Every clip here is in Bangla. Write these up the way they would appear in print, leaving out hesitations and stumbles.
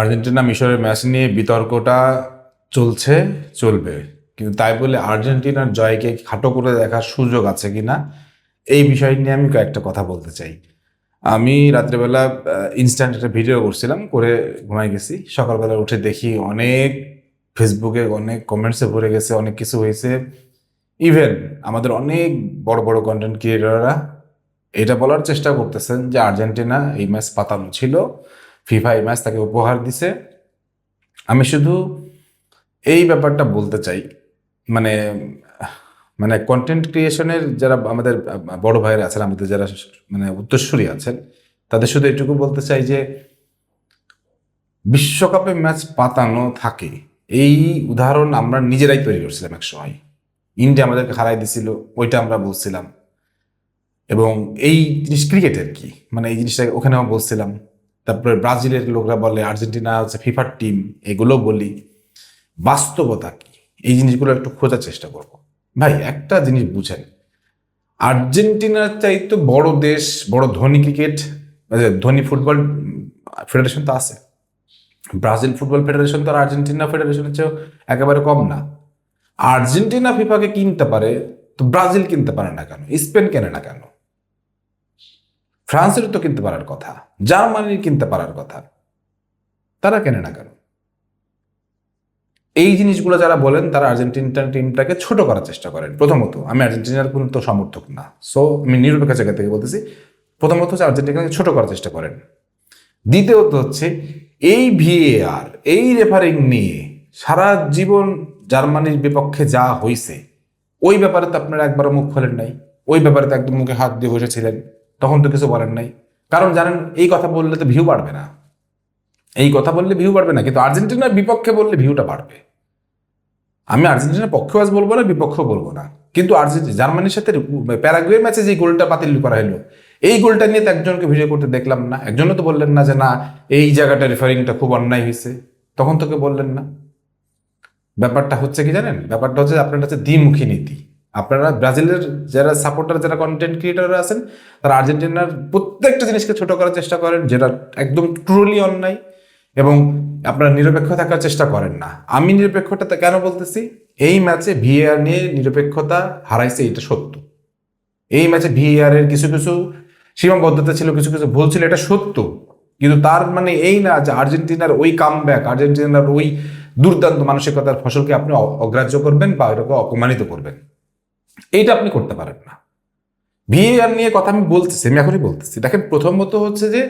আর্জেন্টিনা মিশরের ম্যাচ নিয়ে বিতর্কটা চলছে, চলবে, কিন্তু তাই বলে আর্জেন্টিনার জয়কে খাটো করে দেখার সুযোগ আছে কিনা এই বিষয় নিয়ে আমি কয়েকটা কথা বলতে চাই। আমি রাত্রেবেলা ইনস্ট্যান্ট একটা ভিডিও করছিলাম, করে ঘুমাই গেছি। সকালবেলা উঠে দেখি অনেক ফেসবুকে অনেক কমেন্টসে ভরে গেছে, অনেক কিছু হয়েছে। ইভেন আমাদের অনেক বড় বড় কন্টেন্ট ক্রিয়েটররা এটা বলার চেষ্টা করতেছেন যে আর্জেন্টিনা এই ম্যাচ পাতানো ছিল, ফিফা এই ম্যাচ তাকে উপহার দিছে। আমি শুধু এই ব্যাপারটা বলতে চাই, মানে মানে কন্টেন্ট ক্রিয়েশনের যারা আমাদের বড় ভাইরা আছেন, আমাদের যারা মানে উত্তরসূরি আছেন, তাদের শুধু এটুকু বলতে চাই যে বিশ্বকাপে ম্যাচ পাতানো থাকে, এই উদাহরণ আমরা নিজেরাই তৈরি করছিলাম এক সময়। ইন্ডিয়া আমাদেরকে হারাই দিছিল, ওইটা আমরা বলছিলাম। এবং এই জিনিস ক্রিকেটের কি, মানে এই জিনিসটা ওখানেও বলছিলাম। তারপরে ব্রাজিলের লোকরা বলে আর্জেন্টিনা হচ্ছে ফিফার টিম, এগুলো বলি। বাস্তবতা কি এই জিনিসগুলো একটু খোঁজার চেষ্টা করব। ভাই একটা জিনিস বুঝেন, আর্জেন্টিনার চাইতে বড় দেশ, বড় ধনী ক্রিকেট, ধনী ফুটবল ফেডারেশন তো আছে। ব্রাজিল ফুটবল ফেডারেশন তো আর আর্জেন্টিনা ফেডারেশনের চেয়েও একেবারে কম না। আর্জেন্টিনা ফিফাকে কিনতে পারে, তো ব্রাজিল কিনতে পারে না কেন? স্পেন কেনে না কেন? ফ্রান্সের তো কিনতে পারার কথা, জার্মানির কিনতে পারার কথা, তারা কেনে না কেন? এই জিনিসগুলো যারা বলেন তারা আর্জেন্টিনার টিমটাকে ছোট করার চেষ্টা করেন। প্রথমত, আমি আর্জেন্টিনার কোনো তো সমর্থক না, সো আমি নিরপেক্ষ জায়গা থেকে বলতেছি। প্রথমত হচ্ছে আর্জেন্টিনাকে ছোট করার চেষ্টা করেন। দ্বিতীয়ত হচ্ছে এই ভিএআর, এই রেফারিং নিয়ে সারা জীবন জার্মানির বিপক্ষে যা হয়েছে, ওই ব্যাপারে তো আপনারা একবারও মুখ খোলেন নাই। ওই ব্যাপারে তো একদম মুখে হাত দিয়ে বসেছিলেন, তখন তো কিছু বলেন নাই। কারণ জানেন এই কথা বললে তো ভিউ বাড়বে না, এই কথা বললে ভিউ বাড়বে না, কিন্তু আর্জেন্টিনার বিপক্ষে বললে ভিউটা বাড়বে। আমি আর্জেন্টিনার পক্ষেও আজ বলবো না, বিপক্ষেও বলবো না, কিন্তু জার্মানির সাথে প্যারাগুয়ে ম্যাচে যে গোলটা বাতিল করা হলো, এই গোলটা নিয়ে তো একজনকে ভিডিও করতে দেখলাম না। একজনও তো বললেন না যে না এই জায়গাটা রেফারিংটা খুব অন্যায় হয়েছে, তখন তোকে বললেন না। ব্যাপারটা হচ্ছে কি জানেন, ব্যাপারটা হচ্ছে আপনার হচ্ছে দ্বিমুখী নীতি। আপনারা ব্রাজিলের যারা সাপোর্টার, যারা কন্টেন্ট ক্রিয়েটাররা আছেন, তারা আর্জেন্টিনার প্রত্যেকটা জিনিসকে ছোট করার চেষ্টা করেন, যেটা একদম ট্রুলি অন্যায়। এবং আপনারা নিরপেক্ষ থাকার চেষ্টা করেন না। আমি নিরপেক্ষতা কেন বলতেছি, এই ম্যাচে ভিএআর নিয়ে নিরপেক্ষতা হারাইছে, এটা সত্য। এই ম্যাচে ভিএআর এর কিছু কিছু সীমাবদ্ধতা ছিল, কিছু কিছু ভুল ছিল, এটা সত্য। কিন্তু তার মানে এই না যে আর্জেন্টিনার ওই কামব্যাক, আর্জেন্টিনার ওই দুর্দান্ত মানসিকতার ফসলকে আপনি অগ্রাহ্য করবেন বা এটাকে অপমানিত করবেন, এইটা আপনি করতে পারেন না। ভিএআর নিয়ে কথা আমি বলতেছি, আমি এখনই বলতেছি। দেখেন, প্রথমত হচ্ছে যে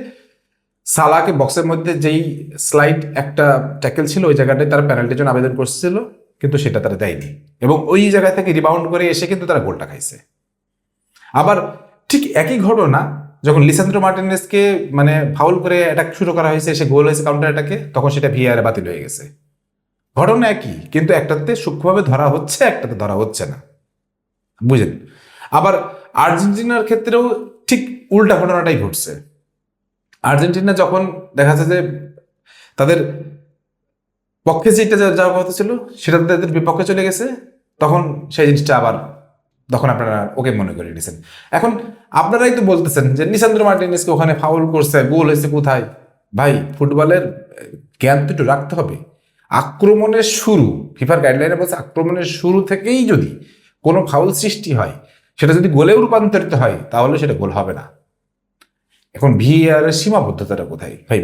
সালাকে বক্সের মধ্যে যেই স্লাইড একটা ট্যাকেল ছিল, ওই জায়গাটায় তারা পেনাল্টির জন্য আবেদন করছিল, কিন্তু সেটা তারা দেয়নি। এবং ওই জায়গা থেকে রিবাউন্ড করে এসে কিন্তু তারা গোলটা খাইছে। আবার ঠিক একই ঘটনা যখন লিসান্দ্রো মার্টিনেজকে মানে ফাউল করে অ্যাটাক শুরু করা হয়েছে, সে গোল হয়েছে কাউন্টার অ্যাটাকে, তখন সেটা ভিআর বাতিল হয়ে গেছে। ঘটনা একই, কিন্তু একটাতে সূক্ষ্মভাবে ধরা হচ্ছে, একটাতে ধরা হচ্ছে না, বুঝলেন? আবার আর্জেন্টিনার ক্ষেত্রেও ঠিক উল্টা ঘটনাটাই ঘটছে। আর্জেন্টিনা যখন দেখা যাচ্ছে যে তাদের পক্ষে যেটা যাওয়ার কথা ছিল সেটা তাদের বিপক্ষে চলে গেছে, তখন সেই জিনিসটা আবার তখন আপনারা ওকে মনে করে নিয়েছেন। এখন আপনারাই তো বলতেছেন যে লিসান্দ্রো মার্টিনেজকে ওখানে ফাউল করছে, গোল হয়েছে কোথায়? ভাই, ফুটবলের জ্ঞান তো একটু রাখতে হবে। আক্রমণের শুরু, ফিফার গাইডলাইনে বলছে আক্রমণের শুরু থেকেই যদি কোনো ফাউল সৃষ্টি হয়, সেটা যদি গোলেও রূপান্তরিত হয়, তাহলে সেটা গোল হবে না। এখন ভিএআর এর সীমাবদ্ধতাটা কোথায়? ভাই,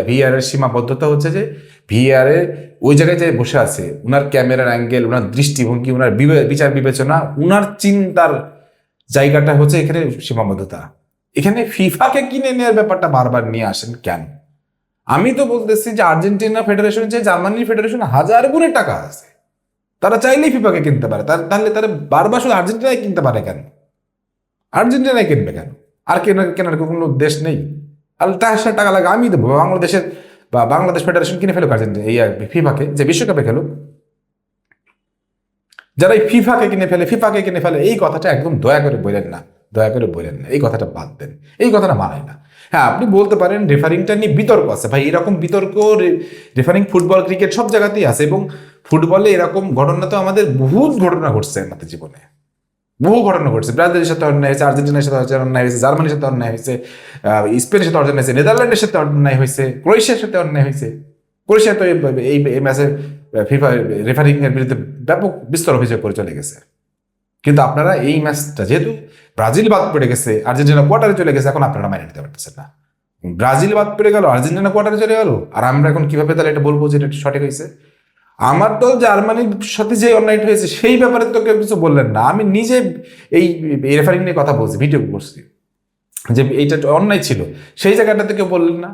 ভিএআর এর সীমাবদ্ধতা হচ্ছে যে ভিএআর এর ওই জায়গায় যে বসে আছে, উনার ক্যামেরার অ্যাঙ্গেল, উনার দৃষ্টিভঙ্গি, উনার বিচার বিবেচনা, উনার চিন্তার জায়গাটা হচ্ছে এখানে সীমাবদ্ধতা। এখানে ফিফাকে কিনে নেওয়ার ব্যাপারটা বারবার নিয়ে আসেন কেন? আমি তো বলতেছি যে আর্জেন্টিনা ফেডারেশন যে জার্মানির ফেডারেশন হাজার গুণে টাকা আছে, তারা চাইলেই ফিফাকে কিনতে পারে। তাহলে তারা বারবার শুধু আর্জেন্টিনায় কিনতে পারে কেন? আর্জেন্টিনায় কিনবে কেন? আর কেনার কোনো দেশ নেই? আর তার সাথে টাকা লাগে আমি দেবো। বাংলাদেশের বা বাংলাদেশ ফেডারেশন কিনে ফেলুক আর্জেন্টিনা, এই ফিফাকে, যে বিশ্বকাপে খেলুক। যারা এই ফিফাকে কিনে ফেলে, এই কথাটা একদম দয়া করে বলেন না, দয়া করে বলেন না, এই কথাটা বাদ দেন, এই কথাটা মানায় না। হ্যাঁ, আপনি বলতে পারেন রেফারিংটা নিয়ে বিতর্ক আছে। ভাই, এরকম বিতর্ক রেফারিং ফুটবল, ক্রিকেট সব জায়গাতেই আছে। এবং ফুটবলে এরকম ঘটনা তো আমাদের বহুত ঘটনা ঘটছে আমাদের জীবনে, বহু ঘটনা ঘটছে। ব্রাজিলের সাথে অন্যায় হয়েছে, আর্জেন্টিনার সাথে অন্যায় হয়েছে, জার্মানির সাথে অন্যায় হয়েছে, স্পেনের সাথে অন্যায় হয়েছে, নেদারল্যান্ডের সাথে অন্যায় হয়েছে, ক্রোয়েশিয়ার সাথে অন্যায় হয়েছে। ক্রোয়েশিয়া তো এই ম্যাচে ফিফা রেফারিং এর বিরুদ্ধে ব্যাপক বিস্তর অভিযোগ করে চলে গেছে। কিন্তু আপনারা এই ম্যাচটা যেহেতু ব্রাজিল বাদ পড়ে গেছে, আর্জেন্টিনা কোয়ার্টারে চলে গেছে, এখন আপনারা মাইনে নিতে পারতেছেন না। ব্রাজিল বাদ পড়ে গেল, আর্জেন্টিনা কোয়ার্টারে চলে গেল, আর আমরা এখন কিভাবে তাহলে এটা বলবো যে এটা সঠিক হয়েছে? আমার দল জার্মানির সাথে যে অন্যায়টা হয়েছে সেই ব্যাপারে তো কেউ কিছু বললেন না। আমি নিজে এই রেফারিং নিয়ে কথা বলছি, ভিডিও করছি, যে এইটা অন্যায় ছিল, সেই জায়গাটাতে কেউ বললেন না।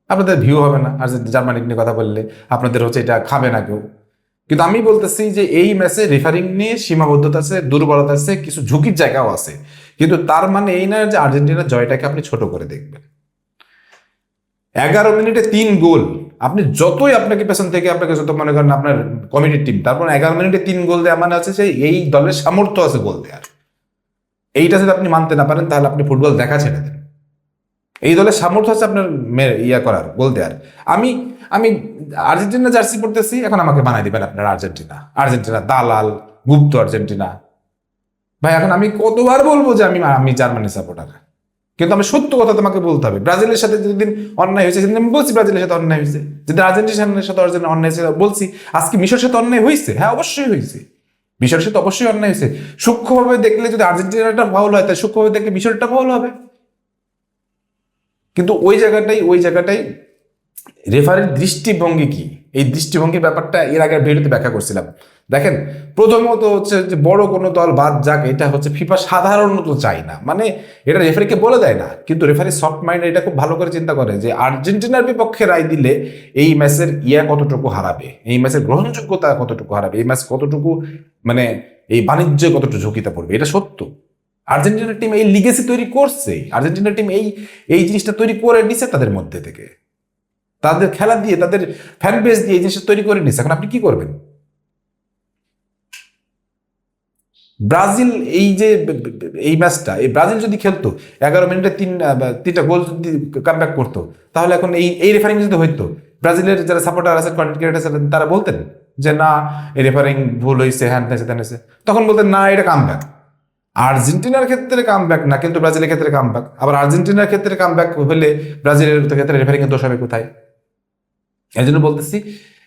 আপনাদের ভিউ হবে না আর জার্মানি নিয়ে কথা বললে, আপনাদের হচ্ছে এটা খাবে না কেউ। কিন্তু আমি বলতেছি যে এই ম্যাচে রেফারিং নিয়ে সীমাবদ্ধতা আছে, দুর্বলতা আছে, কিছু ঝুঁকির জায়গাও আছে, কিন্তু তার মানে এই না যে আর্জেন্টিনার জয়টাকে আপনি ছোট করে দেখবেন। 11 মিনিটে 3 গোল, আপনি যতই আপনাকে পেছন থেকে আপনাকে যত মনে করেন আপনার কমিটির টিম, তারপর 11 মিনিটে 3 গোল দেওয়া মানে আছে যে এই দলের সামর্থ্য আছে গোল দেওয়ার। এইটা যদি আপনি মানতে না পারেন তাহলে আপনি ফুটবল দেখা ছেড়ে দেন। এই দলের সামর্থ্য আছে আপনার ইয়া করার, গোল দেওয়ার। আমি আমি আর্জেন্টিনা জার্সি পড়তেছি, এখন আমাকে বানাই দিবেন আপনার আর্জেন্টিনা দালাল, গুপ্ত আর্জেন্টিনা। ভাই এখন আমি কতবার বলবো যে আমি জার্মানি সাপোর্টার, কিন্তু আমি সত্য কথা তোমাকে বলতে হবে। ব্রাজিলের সাথে যেদিন অন্যায় হয়েছে সেদিন আমি বলছি ব্রাজিলের সাথে অন্যায় হয়েছে, যেদিন আর্জেন্টিনার সাথে অন্যায় হয়েছে বলছি। আজকে মিশরের সাথে অন্যায় হয়েছে, হ্যাঁ অবশ্যই হয়েছে, মিশরের সাথে অবশ্যই অন্যায় হয়েছে। সূক্ষ্মভাবে দেখলে যদি আর্জেন্টিনাটা ফাউল হয়, তাই সূক্ষ্মভাবে দেখলে মিশরটা ফাউল হবে। কিন্তু ওই জায়গাটাই রেফারির দৃষ্টিভঙ্গি কি, এই দৃষ্টিভঙ্গির ব্যাপারটা এর আগে ভিডিওতে ব্যাখ্যা করছিলাম। দেখেন, প্রথমত হচ্ছে যে বড় কোনো দল বাদ যাক, এটা হচ্ছে ফিফা সাধারণত চায় না, মানে এটা রেফারিকে বলে দেয় না, কিন্তু রেফারি সফট মাইন্ড এটা খুব ভালো করে চিন্তা করে যে আর্জেন্টিনার বিপক্ষে রায় দিলে এই ম্যাচের কতটুকু হারাবে, এই ম্যাচের গ্রহণযোগ্যতা কতটুকু হারাবে, এই ম্যাচ কতটুকু মানে এই বাণিজ্য কতটুকু ঝুঁকিতে পড়বে, এটা সত্য। আর্জেন্টিনার টিম এই লিগেসি তৈরি করছে, আর্জেন্টিনার টিম এই জিনিসটা তৈরি করে নিছে তাদের মধ্যে থেকে, তাদের খেলা দিয়ে, তাদের ফ্যান বেস দিয়ে এই জিনিসটা তৈরি করে নিছে। এখন আপনি কি করবেন? ব্রাজিল এই ম্যাচটা ব্রাজিল যদি খেলতো 11 মিনিটে 3টা গোল যদি কামব্যাক করতো, তাহলে এখন এই রেফারিং যদি হইতো, ব্রাজিলের যারা সাপোর্টার আছে, কন্টেন্ট ক্রিয়েটার আছে, তারা বলতেন যে না এই রেফারিং ভুল হয়েছে, হ্যান হয়েছে, তেন হয়েছে, তখন বলতেন না এটা কামব্যাক। আর্জেন্টিনার ক্ষেত্রে কামব্যাক না, কিন্তু ব্রাজিলের ক্ষেত্রে কামব্যাক। আবার আর্জেন্টিনার ক্ষেত্রে কামব্যাক হলে ব্রাজিলের ক্ষেত্রে রেফারিং এর দোষ হবে কোথায়? এই জন্য বলতেছি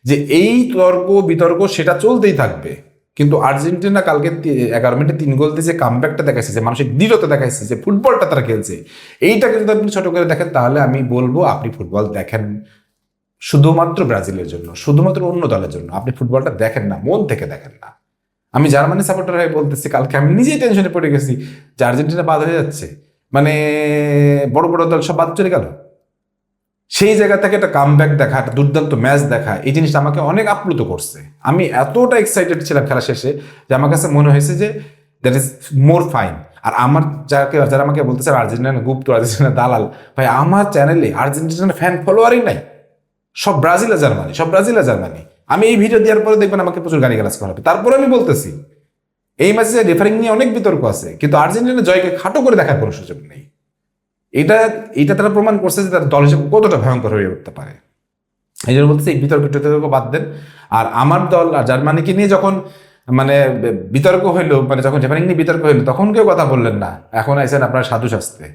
যে এই তর্ক বিতর্ক সেটা চলতেই থাকবে, কিন্তু আর্জেন্টিনা কালকে 11 মিনিটে 3 গোল দিয়ে যে কামব্যাকটা দেখাইছে, যে মানসিক দৃঢ়তা দেখাইছে, যে ফুটবলটা তারা খেলছে, এইটাকে যদি আপনি ছোট করে দেখেন, তাহলে আমি বলবো আপনি ফুটবল দেখেন শুধুমাত্র ব্রাজিলের জন্য, শুধুমাত্র অন্য দলের জন্য। আপনি ফুটবলটা দেখেন না, মন থেকে দেখেন না। আমি জার্মানি সাপোর্টার হয়ে বলতেছি, কালকে আমি নিজেই টেনশনে পড়ে গেছি যে আর্জেন্টিনা বাদ হয়ে যাচ্ছে, মানে বড় বড় দল সব বাদ চলে গেল। সেই জায়গা থেকে একটা কামব্যাক দেখা, একটা দুর্দান্ত ম্যাচ দেখা, এই জিনিসটা আমাকে অনেক আপ্লুত করছে। আমি এতটা এক্সাইটেড ছিলাম খেলা শেষে যে আমার কাছে মনে হয়েছে যে দ্যাট ইজ মোর ফাইন। আর আমার যারা আমাকে বলতেছে আর্জেন্টিনা গুপ্ত, আর্জেন্টিনা দালাল, ভাই আমার চ্যানেলে আর্জেন্টিনার ফ্যান ফলোয়ারই নাই, সব ব্রাজিল আর জার্মানি। আমি এই ভিডিও দেওয়ার পরে দেখবেন আমাকে প্রচুর গালিগালাজ করা হবে। তারপরে আমি বলতেছি এই ম্যাচে রেফারিং নিয়ে অনেক বিতর্ক আছে, কিন্তু আর্জেন্টিনা জয়কে খাটো করে দেখার কোনো সুযোগ নেই। এটা তারা প্রমাণ করছে যে তার দল হিসেবে কতটা ভয়ঙ্কর হয়ে উঠতে পারে। এই জন্য বলতেছে এই বিতর্ক বাদ দেন। আর আমার দল আর জার্মানিকে নিয়ে যখন মানে বিতর্ক হইলো, মানে যখন রেফারিং নিয়ে বিতর্ক হইলো, তখন কেউ কথা বললেন না। এখন আইসেন আপনার সাধু শাস্ত্রে,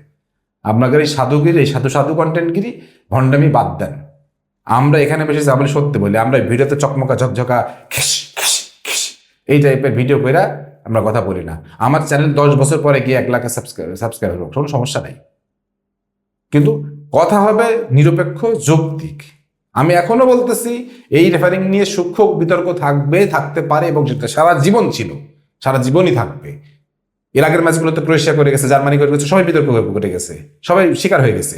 আপনাদের এই সাধুগিরি, এই সাধু কন্টেন্টগিরি, ভণ্ডামি বাদ দেন। আমরা এখানে বেশি যা বলি সত্যি বলি, আমরা ভিডিওতে চকমকা ঝকঝকা এই টাইপের ভিডিও কইরা আমরা কথা বলি না। আমার চ্যানেল 10 বছর পরে গিয়ে 1 লাখ সাবস্ক্রাইবার হোক, কোনো সমস্যা নাই, কিন্তু কথা হবে নিরপেক্ষ, যৌক্তিক। আমি এখনো বলতেছি এই রেফারিং নিয়ে সূক্ষ্ম বিতর্ক থাকতে পারে, এবং সেটা সারা জীবনই থাকবে। এর আগের ম্যাচগুলোতে ক্রোয়েশিয়া করে গেছে, জার্মানি করে গেছে, সবাই বিতর্ক করে গেছে, সবাই শিকার হয়ে গেছে,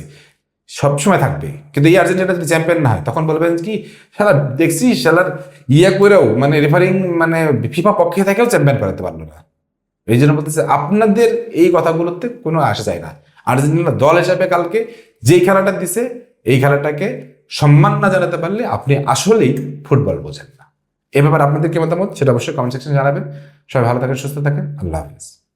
সবসময় থাকবে। কিন্তু এই আর্জেন্টিনা যদি চ্যাম্পিয়ন না হয়, তখন বলবেন কি শালা দেখছি শালার করেও মানে রেফারিং মানে ফিফা পক্ষে থেকেও চ্যাম্পিয়ন করাতে পারলো না। এই জন্য বলতেছে আপনাদের এই কথাগুলোতে কোনো আসা যায় না। আর্জেন্টিনা দল হিসাবে কালকে যেই খেলাটা দিছে, এই খেলাটাকে সম্মান না জানাতে পারলে আপনি আসলেই ফুটবল বোঝেন না। এ ব্যাপারে আপনাদের কি মতামত সেটা অবশ্যই কমেন্ট সেকশনে জানাবেন। সবাই ভালো থাকেন, সুস্থ থাকেন, আল্লাহ হাফিজ।